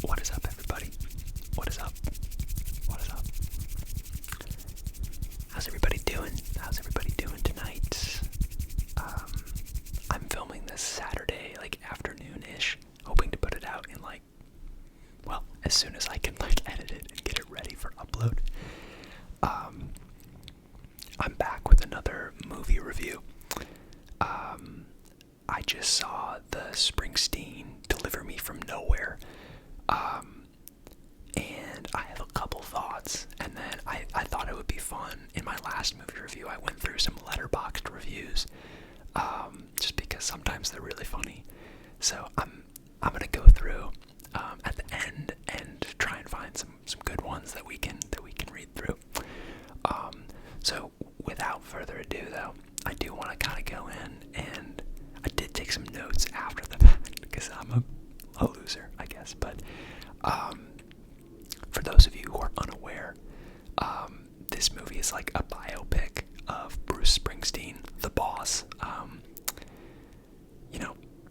What is up, everybody? What is up? What is up? How's everybody doing? How's everybody doing tonight? I'm filming this Saturday, like afternoon-ish, hoping to put it out in as soon as I can edit it and get it ready for upload. I'm back with another movie review. I just saw the Springsteen Deliver Me From Nowhere. And I have a couple thoughts, and then I thought it would be fun. In my last movie review, I went through some Letterboxd reviews, just because sometimes they're really funny. So I'm gonna go through at the end and try and find some good ones that we can read through. So without further ado, though, I do want to kind of go in, and I did take some notes after the fact because I'm a loser, I guess. But for those of you who are unaware, this movie is like a biopic of Bruce Springsteen, the boss.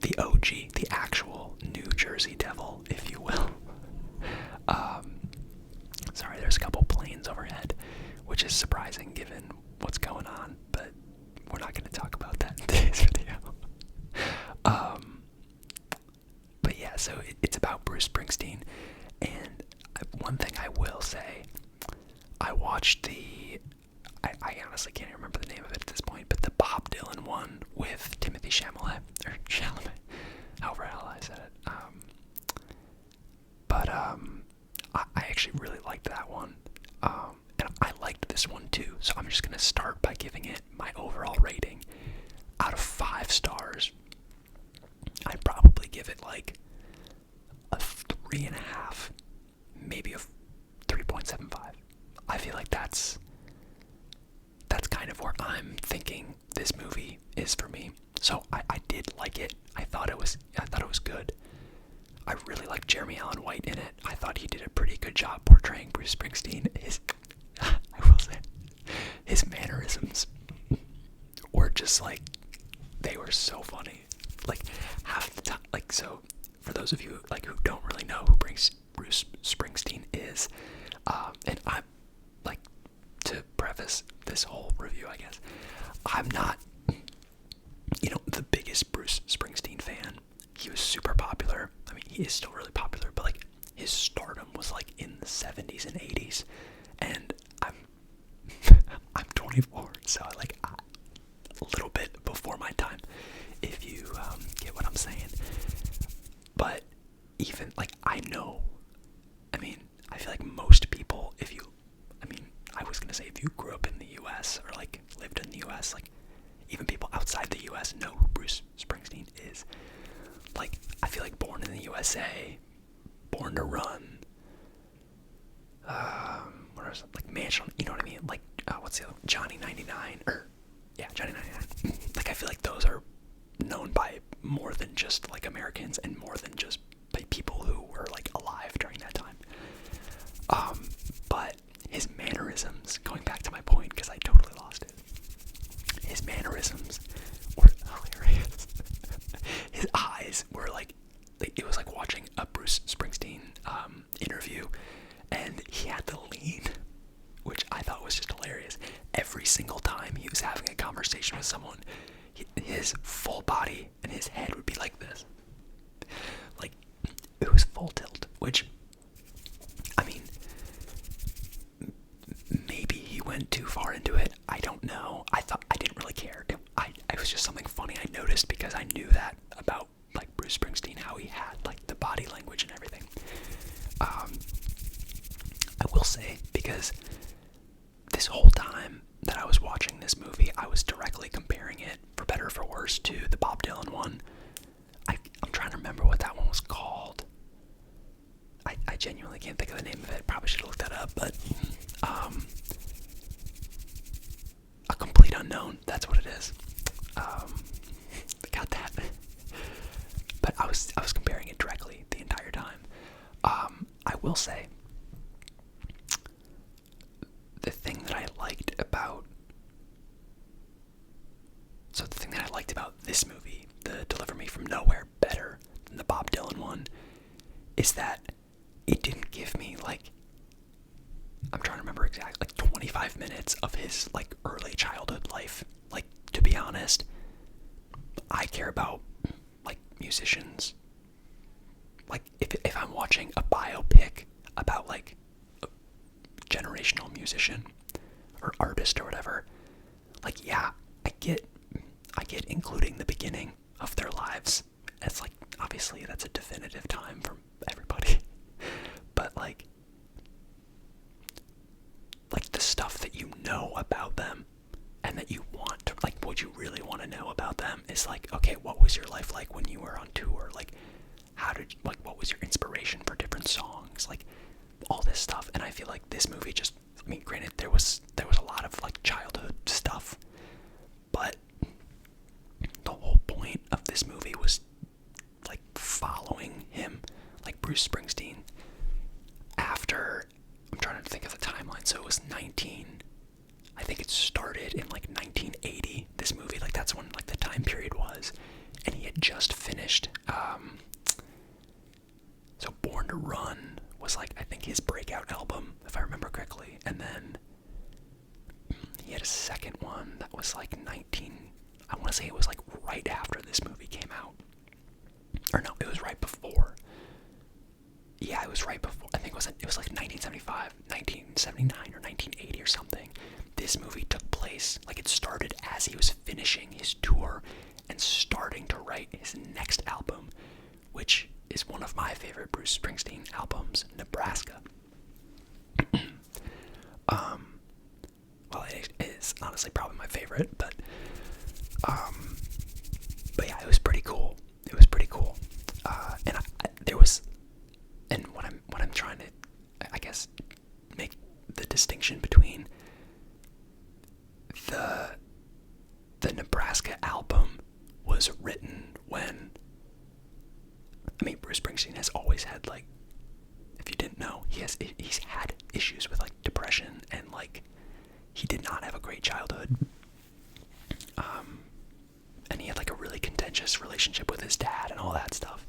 The OG, the actual New Jersey Devil, if you will. Sorry, there's a couple planes overhead, which is surprising given what's going on, but we're not going to talk about that in today's video. But yeah, so it's about Bruce Springsteen, and one thing I will say, I watched I honestly can't even remember the name of it at this point, but the Bob Dylan one with Timothy Chalamet, however hell I said it. I actually really liked that one, and I liked this one too, so I'm just going to start by giving it my overall rating. Out of 5 stars, I'd probably give it like a 3.5, maybe a 3.75. I feel like that's kind of where I'm thinking this movie is for me. So I did like it. I thought it was good. I really liked Jeremy Allen White in it. I thought he did a pretty good job portraying Bruce Springsteen. I will say, his mannerisms were just they were so funny. Half the time, so for those of you who don't really know who Bruce Springsteen is, and I'm to preface this whole review, I guess, I'm not, the biggest Bruce Springsteen fan. He was super popular. I mean, he is still really popular, but his stardom was in the 70s and 80s, and I'm 24, so a little bit before my time, if you get what I'm saying. But even I know, I feel like most people, I was gonna say, if you grew up in the U.S. or lived in the U.S., even people outside the U.S. know who Bruce Springsteen is. I feel like Born in the USA, Born to Run, what else? Mansion, you know what I mean? What's the other one? Johnny 99, Johnny 99. I feel like those are known by more than just Americans, and more than just by people who were alive during that time. But his mannerisms, going back to my point because I totally lost it, his mannerisms were hilarious. His eyes were it was like watching a Bruce Springsteen interview, and he had the lean, which I thought was just hilarious. Every single time he was having a conversation with someone, his full body and his head would be like this. It was full tilt, which, maybe he went too far into it. I don't know. I didn't really care. It was just something funny I noticed because I knew that about Bruce Springsteen, how he had the body language and everything. I will say, because this whole time that I was watching this movie, I was directly comparing it, for better or for worse, to the Bob Dylan one. I'm trying to remember what that one was called. I genuinely can't think of the name of it. Probably should have looked that up, but A Complete Unknown, that's what it is. Got that. But I was comparing it directly the entire time. I will say, the thing that I liked about this movie, the Deliver Me From Nowhere, better than the Bob Dylan one, is that it didn't give me like, I'm trying to remember exactly, like 25 minutes of his like early childhood life. Like, to be honest, I care about like musicians. Like if I'm watching a biopic about like a generational musician or artist or whatever, like yeah, I get including the beginning of their lives. It's like, obviously that's a definitive time for everybody. But like the stuff that you know about them and that you want to, like, what you really want to know about them is like, okay, what was your life like when you were on tour? Like, how did you, like, what was your inspiration for different songs? Like, all this stuff. And I feel like this movie just, I mean, granted, there was a lot of like childhood stuff, but the whole point of this movie was like following him, like Bruce Springsteen, after, I'm trying to think of the timeline, so it was I think it started in like 1980, this movie, like that's when like the time period was, and he had just finished, so Born to Run was like, I think his breakout album, if I remember correctly, and then he had a second one that was like I want to say it was like right after this movie came out, or no, it was right before. Yeah, it was right before. I think it was like 1975, 1979, or 1980 or something. This movie took place, like it started as he was finishing his tour and starting to write his next album, which is one of my favorite Bruce Springsteen albums, Nebraska. Well, it is honestly probably my favorite, but yeah, it was pretty cool. It was pretty cool. And there was, and what I'm trying to, I guess, make the distinction between the Nebraska album was written when, I mean, Bruce Springsteen has always had, like, if you didn't know, he's had issues with like depression, and like he did not have a great childhood. And he had like a really contentious relationship with his dad and all that stuff.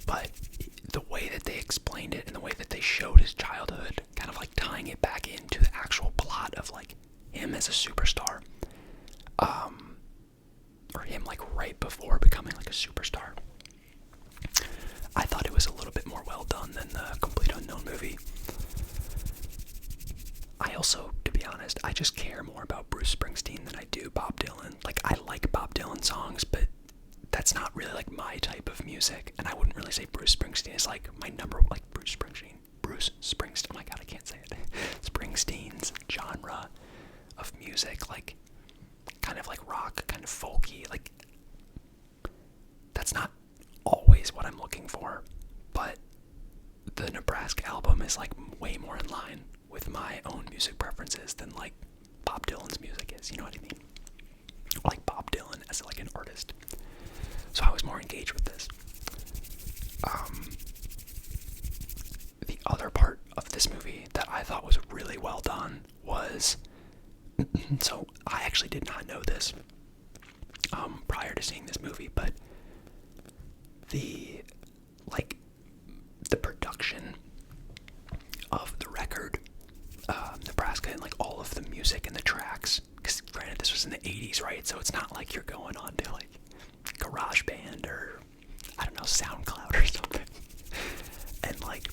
But the way that they explained it and the way that they showed his childhood, kind of like tying it back into the actual plot of like him as a superstar, or him like right before becoming like a superstar, I thought it was a little bit more well done than the Complete Unknown movie. I also, to be honest, I just care more about Bruce Springsteen than I do Bob Dylan. Like, I like Bob Dylan songs, but that's not really like my type of music, and I wouldn't really say Bruce Springsteen is like my number, like Bruce Springsteen, oh my god, I can't say it, Springsteen's genre of music, like, kind of like rock, kind of folky, like, that's not always what I'm looking for, but the Nebraska album is like way more in line with my own music preferences than like Bob Dylan's music is, you know what I mean? Or like Bob Dylan as like an artist. So I was more engaged with this. The other part of this movie that I thought was really well done was, so I actually did not know this prior to seeing this movie, but the production of the record, Nebraska, and like all of the music and the tracks, because granted this was in the 80s, right? So it's not like you're going on to like GarageBand or, I don't know, SoundCloud or something, and like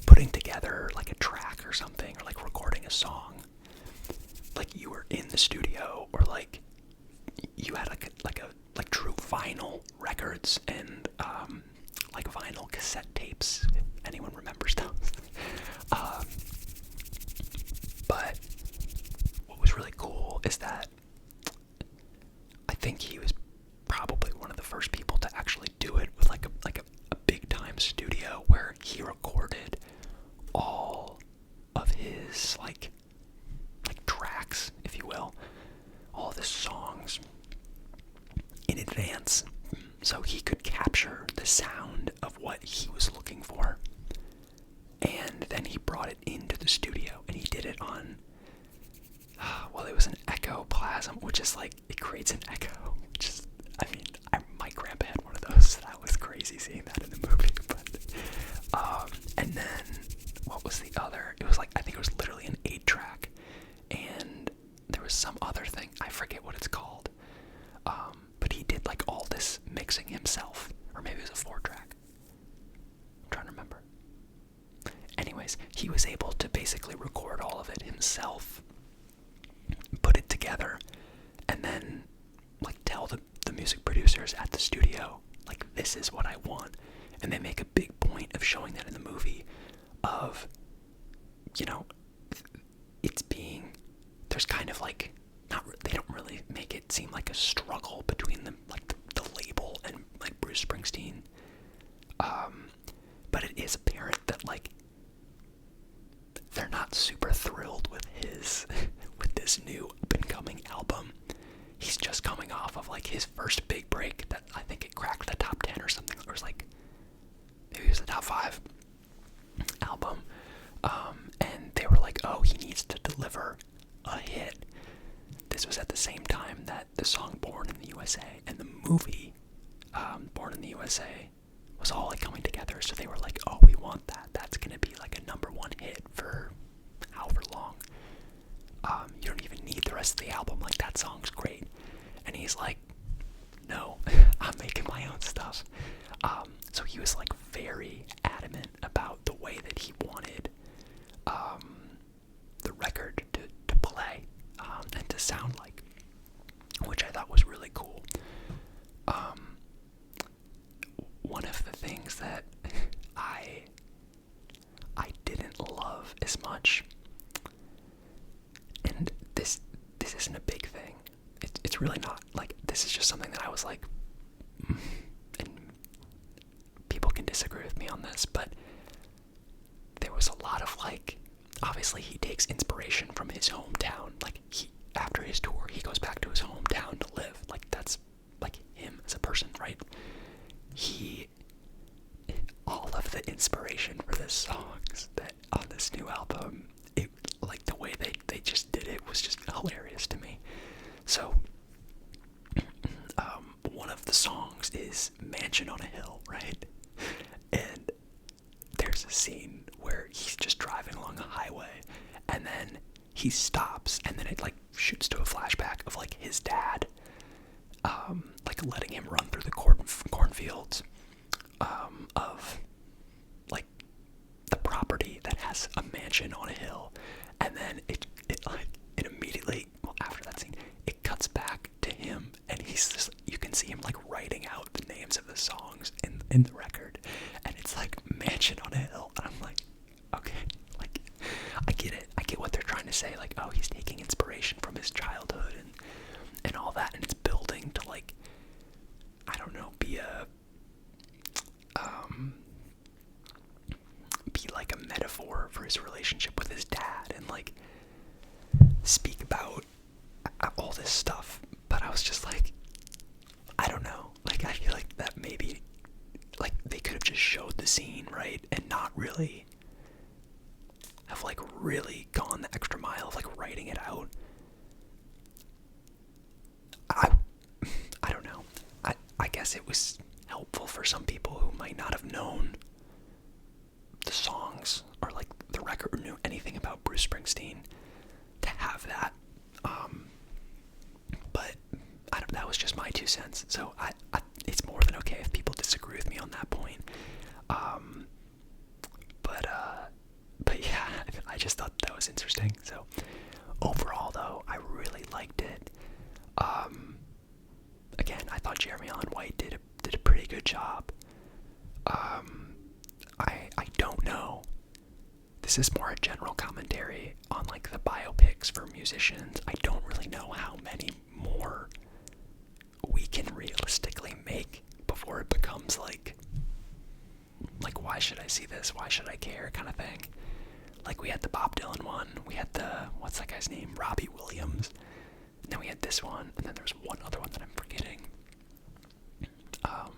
putting together like a track or something, or like recording a song, like you were in the studio, or like you had like true vinyl records and like vinyl cassette tapes, if anyone remembers those. But what was really cool is that I think he was probably one of the first people to actually do it with like a big time studio where he recorded all of his like tracks, if you will, all of his songs in advance, so he could capture the sound of what he was looking for, and then he brought it into the studio, and he did it on, well, it was an ectoplasm, which is like, it creates an echo, which is, I mean, my grandpa had one of those that I crazy seeing that in the movie. And then what was the other? It was like, I think it was literally an 8-track, and there was some other thing, I forget what it's called. But he did like all this mixing himself, or maybe it was a 4-track. I'm trying to remember. Anyways, he was able to basically record all of it himself, put it together, and then like tell the music producers at the studio, like, this is what I want. And they make a big point of showing that in the movie, of, you know, it's being, there's kind of like, they don't really make it seem like a struggle between them, like the label and like Bruce Springsteen. But it is apparent that like they're not super thrilled with with this new up-and-coming album. He's just coming off of like his first big break that I think it cracked the top 10 or something. It was like, maybe it was the top 5 album. And they were like, oh, he needs to deliver a hit. This was at the same time that the song Born in the USA and the movie Born in the USA was all like coming together. So they were like, oh, we want that. That's gonna be like a #1 hit for however long. You don't even need the rest of the album. Like, that song's great. And he's like, no, I'm making my own stuff. So he was like very adamant about the way that he wanted the record to play and to sound like, which I thought was really cool. One of the things that I didn't love as much, and this isn't a big thing. It's really not. Like, this is just something that I was like, and people can disagree with me on this, but there was a lot of like, obviously he takes inspiration from his hometown. Like, after his tour, he goes back to his hometown to live. Like, that's like him as a person, right? All of the inspiration for the songs that on this new album, it, like, the way they just did it was just hilarious to me. So, one of the songs is Mansion on a Hill, right? And there's a scene where he's just driving along a highway, and then he stops, and then it like shoots to a flashback of like his dad, like letting him run through the cornfields, of like the property that has a mansion on a hill, and then it immediately, well, after that scene, it cuts back to him, and he's just, you can see him like writing out the names of the songs in the record, and it's like Mansion on a Hill, and I'm like, okay, like, I get it, I get what they're trying to say, like, oh, he's taking inspiration from his childhood and all that, and it's building to like, I don't know, be like a metaphor for his relationship with his dad, and like speak about all this stuff. But I was just like, I don't know, like, I feel like that maybe, like, they could have just showed the scene, right, and not really have like really gone the extra mile of like writing it out. I don't know. I guess it was helpful for some people who might not have known the songs or like the record or knew anything about Bruce Springsteen to have that. But that was just my 2 cents. So it's more than okay if people disagree with me on that point. But yeah, I just thought that was interesting. So overall, though, I really liked it. Again, I thought Jeremy Allen White did a pretty good job. I don't know. This is more a general commentary on like the biopics for musicians. I don't really know how many more we can realistically make before it becomes like why should I see this? Why should I care? Kind of thing. Like, we had the Bob Dylan one. We had the, what's that guy's name? Robbie Williams. And then we had this one. And then there's one other one that I'm forgetting. I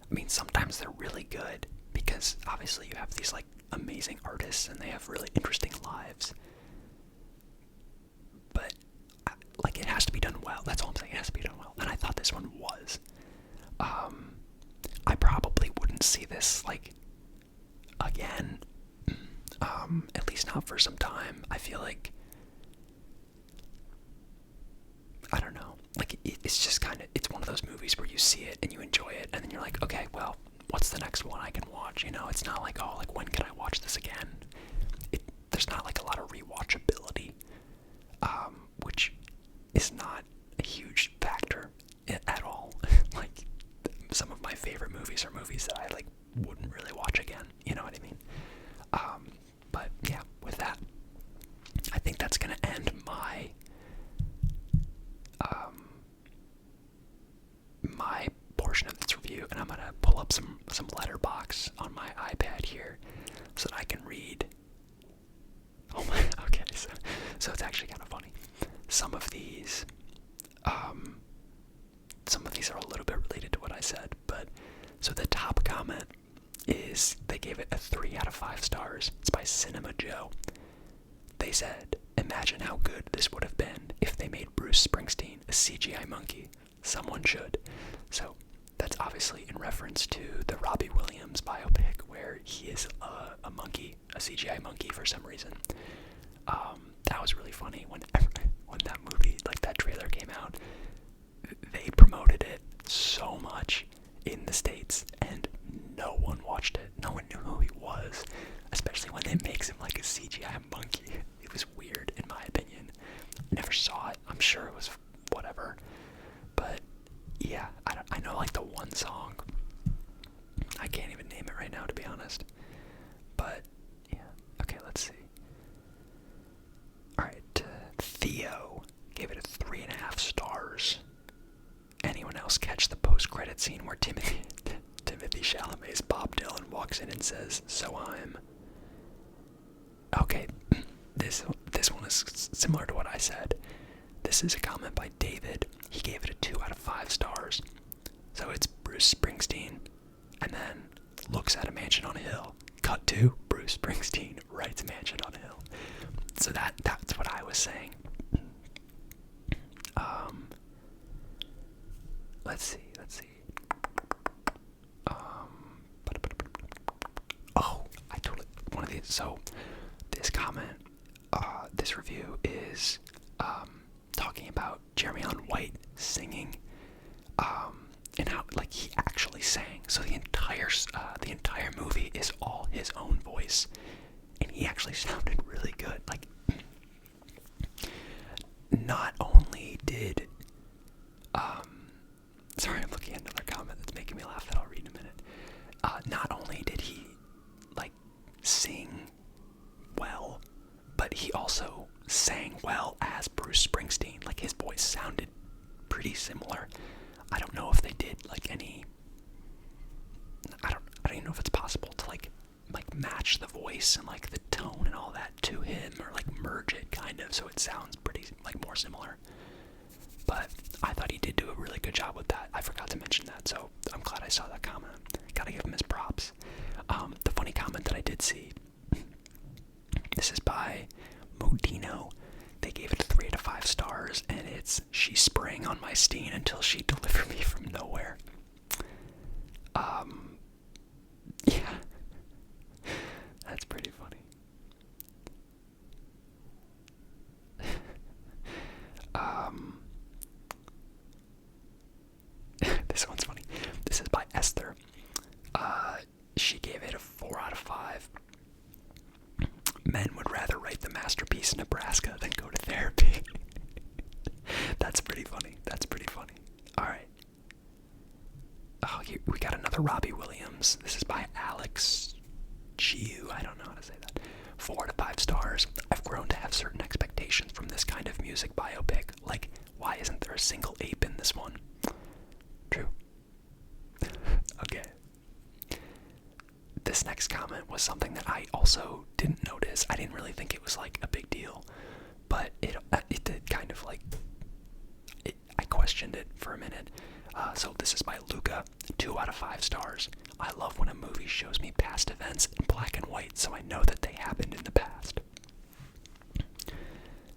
mean, sometimes they're really good because obviously you have these like amazing artists and they have really interesting lives. But like, it has to be done well. That's all I'm saying. It has to be done well. And I thought this one was. I probably wouldn't see this like again. At least not for some time. I feel like, I don't know, like it's just kind of, it's one of those movies where you see it and you enjoy it, and then you're like, okay, well, what's the next one I can watch? You know, it's not like, oh, like when can I watch this again? There's not like a lot of rewatchability, which is not a huge factor at all. Like some of my favorite movies are movies that I like wouldn't really watch again. You know what I mean? But yeah, with that, I think that's gonna end my my portion of this review, and I'm gonna pull up some Letterboxd on my iPad here so that I can read. Oh my, okay, so it's actually kind of funny. Some of these are a little bit related to what I said, but so the top comment is they gave it a 3 out of 5 stars. It's by Cinema Joe. They said, imagine how good this would have been if they made Bruce Springsteen a CGI monkey. Someone should. So that's obviously in reference to the Robbie Williams biopic where he is a monkey, a CGI monkey for some reason. That was really funny when that movie, like that trailer came out. They promoted it so much in the States, and no one watched it. No one knew who he was, especially when it makes him like a CGI monkey. It was weird, in my opinion. Never saw it. I'm sure it was whatever. But yeah, I know like the one song. I can't even name it right now, to be honest. But yeah, okay, let's see. Alright, Theo gave it a 3.5 stars. Anyone else catch the post-credit scene where Timothy Chalamet's Bob Dylan walks in and says, "So I'm..." Okay, this one is similar to what I said. This is a comment by David. He gave it a 2 out of 5 stars. So it's Bruce Springsteen, and then looks at a mansion on a hill. Cut to Bruce Springsteen writes mansion on a hill. So that's what I was saying. Let's see. Oh, I totally, one of these. So this comment, this review is talking about Jeremy Allen White singing, and how like he actually sang. So the entire movie is all his own voice, and he actually sounded really good. Like, not only did sorry, I'm looking at another comment that's making me laugh that I'll read in a minute. Not only did he like sing well, but he also sang well as Bruce Springsteen. Like his voice sounded pretty similar. I don't know if they did like any. I don't even know if it's possible to like match the voice and like the tone and all that to him, or like merge it kind of so it sounds pretty like more similar. But I thought he did do a really good job with that. I forgot to mention that, so I'm glad I saw that comment. Gotta give him his props. The funny comment that I did see, this is by Modino. They gave it 3 out of 5 stars, and it's, "She sprang on my steen until she delivered me from nowhere." Yeah. That's pretty funny. This one's funny. This is by Esther. She gave it a 4 out of 5. Men would rather write the masterpiece Nebraska than go to therapy. That's pretty funny. Alright. Oh, here, we got another Robbie Williams. This is by Alex Chiu. I don't know how to say that. 4 out of 5 stars. I've grown to have certain expectations from this kind of music biopic. Like, why isn't there a single ape in this one? True. Okay. This next comment was something that I also didn't notice. I didn't really think it was like a big deal, but it did kind of like, I questioned it for a minute. So this is by Luca, 2 out of 5 stars. I love when a movie shows me past events in black and white, so I know that they happened in the past.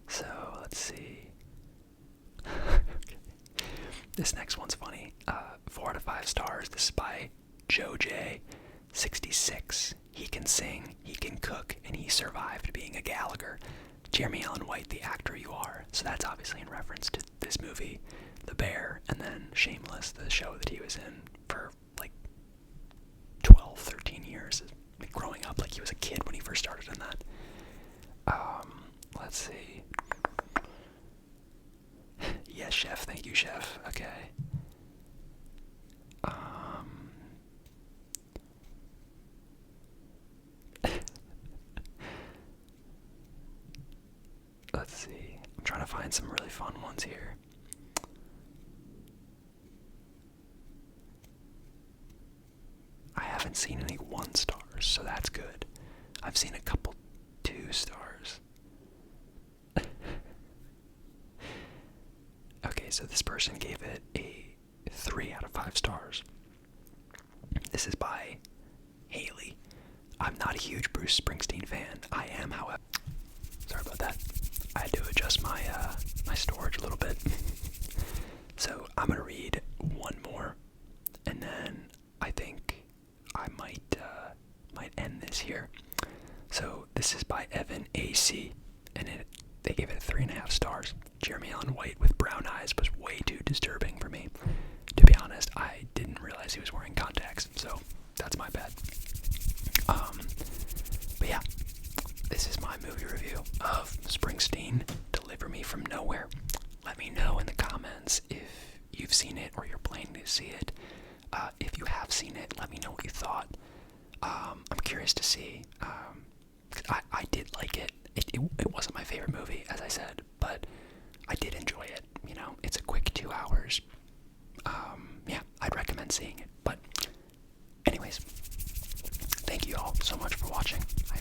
So let's see. Okay. This next one's funny. 4 out of 5 stars. This is by Joe J, 66. He can sing, he can cook, and he survived being a Gallagher. Jeremy Allen White, the actor you are. So that's obviously in reference to this movie, The Bear, and then Shameless, the show that he was in for like 12, 13 years, like growing up, like he was a kid when he first started in that. Let's see. Yes, chef. Thank you, chef. Okay. Let's see. I'm trying to find some really fun ones here. I haven't seen any 1 stars, so that's good. I've seen a couple 2 stars. Okay, so this person gave it a 3 out of 5 stars. This is by Haley. I'm not a huge Bruce Springsteen fan. I am, however. Sorry about that. I had to adjust my my storage a little bit. So I'm gonna read one more, and then I think I might end this here. So this is by Evan AC, and they gave it 3.5 stars. Jeremy Allen White with brown eyes was way too disturbing for me. To be honest, I didn't realize he was wearing contacts, so that's my bad. But yeah, this is my movie review of Springsteen, Deliver Me From Nowhere. Let me know in the comments if you've seen it or you're planning to see it. If you have seen it, let me know what you thought. I'm curious to see. I did like it. It wasn't my favorite movie, as I said, but I did enjoy it. You know, it's a quick 2 hours. Yeah, I'd recommend seeing it. But anyways, thank you all so much for watching. I